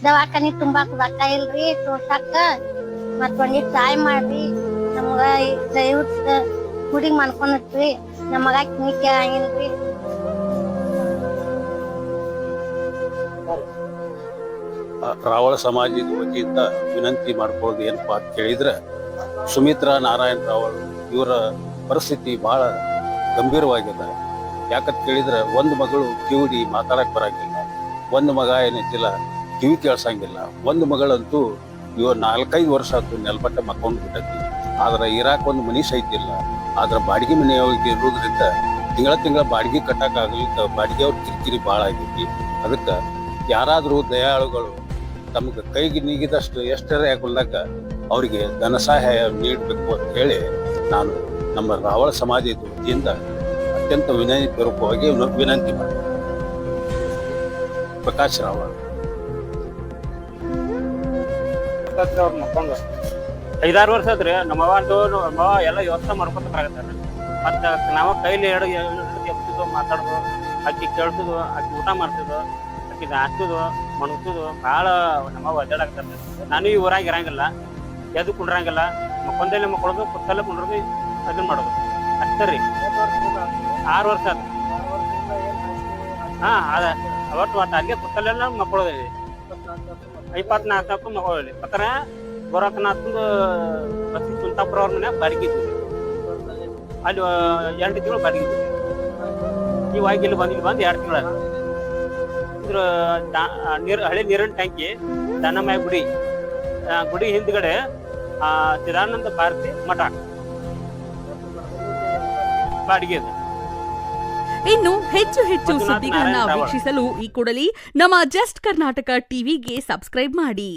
ದವಾಖಾನಿ ತುಂಬಾಕ್ ರೊಕ್ಕ ಇಲ್ರಿ ತೋರ್ಸಾಕ ಮತ್ ಒಂದಿಟ್ ಸಹಾಯ ಮಾಡ್ರಿ ನಮ್ಗ ದಯವಿಟ್ಟು ಹುಡುಗಿ ಮಾಡ್ಕೊಂಡ್ರಿ ನಮ್ಮ ಮಗ ಕಿವಿ ಕೇಳಂಗಿಲ್ರಿ. ರಾವಳ ಸಮಾಜದ ವತಿಯಿಂದ ವಿನಂತಿ ಮಾಡ್ಕೊಳ್ಳೋದು ಏನಪ್ಪಾ ಅಂತ ಕೇಳಿದ್ರೆ, ಸುಮಿತ್ರಾ ನಾರಾಯಣ ರಾವಳ ಇವರ ಪರಿಸ್ಥಿತಿ ಬಹಳ ಗಂಭೀರವಾಗಿದೆ. ಯಾಕಂತ ಕೇಳಿದ್ರೆ ಒಂದು ಮಗಳು ಕಿವಿಡಿ ಮಾತಾಡಕ್ ಬರಂಗಿಲ್ಲ, ಒಂದು ಮಗ ಏನೈತಿಲ್ಲ ಕಿವಿ ಕೇಳ್ಸಂಗಿಲ್ಲ, ಒಂದು ಮಗಳಂತೂ ಇವ 4-5 ವರ್ಷ ಆಯ್ತು ನೆಲಬಟ್ಟೆ ಮಕ್ಕೊಂಡು ಬಿಟ್ಟೈತಿ. ಆದ್ರೆ ಇರಾಕ್ ಒಂದು ಮನಿ ಸಹಿತಿಲ್ಲ. ಆದ್ರೆ ಬಾಡಿಗೆ ಮನೆಯೊಳಗೆ ಇರೋದ್ರಿಂದ ತಿಂಗಳ ಬಾಡಿಗೆ ಕಟ್ಟಕ್ ಆಗ್ಲಿಕ್ಕೆ ಬಾಡಿಗೆ ಅವ್ರ ಕಿರಿಕಿರಿ ಭಾಳ ಆಗೈತಿ. ಅದಕ್ಕೆ ಯಾರಾದರೂ ದಯಾಳುಗಳು ತಮ್ಗೆ ಕೈಗೆ ನೀಗಿದಷ್ಟು ಎಷ್ಟರೇ ಆಗುಲ್ದಾಗ ಅವರಿಗೆ ಧನ ಸಹಾಯ ನೀಡಬೇಕು ಅಂತ ಹೇಳಿ ನಾನು ನಮ್ಮ ರಾವಳ ಸಮಾಜದ ವತಿಯಿಂದ ಅತ್ಯಂತ ವಿನಯಪೂರ್ವಕವಾಗಿ ವಿನಂತಿ ಮಾಡ್ತೀನಿ. ಪ್ರಕಾಶ್ ರಾವಳ. 5-6 ವರ್ಷ ಆದ್ರಿ ನಮ್ಮವ ಎಲ್ಲ ವ್ಯವಸ್ಥೆ ಮಾಡ್ಕೊತ ಬರಾಕತ್ತಾರ. ಮತ್ತೆ ನಾವು ಕೈಲಿ ಎರಡು ಎಪ್ತಿದ್ವು, ಮಾತಾಡೋದು, ಅಕ್ಕಿ ಕೇಳ್ಸುದು, ಅಕ್ಕಿ ಊಟ ಮಾಡ್ತಿದ್ವು, ಅಕ್ಕಿ ಹಾಕೋದು ಮಣಗ್ಸೋದು ಭಾಳ ನಮ್ಮವ ಒದ್ದಾಡಾಕತ್ತಾರ. ನಾನು ಈ ಊರಾಗ ಇರಂಗಿಲ್ಲ, ಎದ್ದು ಕುಂಡ್ರಂಗಿಲ್ಲ, ಮಕ್ಕೊಂದಲ್ಲೇ ಮಕ್ಕಳೋದು, ಕುತ್ತಲ್ಲೇ ಕುಂಡ್ರದು, ಅದನ್ನ ಮಾಡೋದು ಅಷ್ಟೇ ರೀ. 6 ವರ್ಷ ಆಯ್ತು. ಅವತ್ತು ಅಲ್ಲಿಗೆ ಕುತ್ತಲ್ಲೆಲ್ಲ ಮಕ್ಕಳೋದಿದೆ. 24 ಮಕ್ಕಳಲ್ಲಿ ಪತ್ರ ಗೋರಖನಾಥಂದು ಬಸ್ ಸುಲ್ತಾಪುರ ಅವ್ರ ಮನ್ಯಾಗ ಬಾಡಿಗೆ ಇದ್ವಿ. ಅಲ್ಲಿ 2 ತಿಂಗಳು ಬಾಡಿಗೆ ಇದ್ವಿ. ಇವಾಗ ಇಲ್ಲಿ ಬಂದು 2 ತಿಂಗಳ ಇದ್ರ ಹಳೆ ನೀರಿನ ಟ್ಯಾಂಕಿ ದನಮಾಯ ಗುಡಿ ಹಿಂದ್ಗಡೆ ಚಿದಾನಂದ ಭಾರತಿ ಮಠ ಬಾಡಿಗೆ ಇದೆ. ಇನ್ನು ಹೆಚ್ಚು ಸುದ್ದಿಗಳನ್ನ ವೀಕ್ಷಿಸಲು ಈ ಕೂಡಲೇ ನಮ್ಮ ಜಸ್ಟ್ ಕರ್ನಾಟಕ ಟಿವಿಗೆ ಸಬ್ಸ್ಕ್ರೈಬ್ ಮಾಡಿ.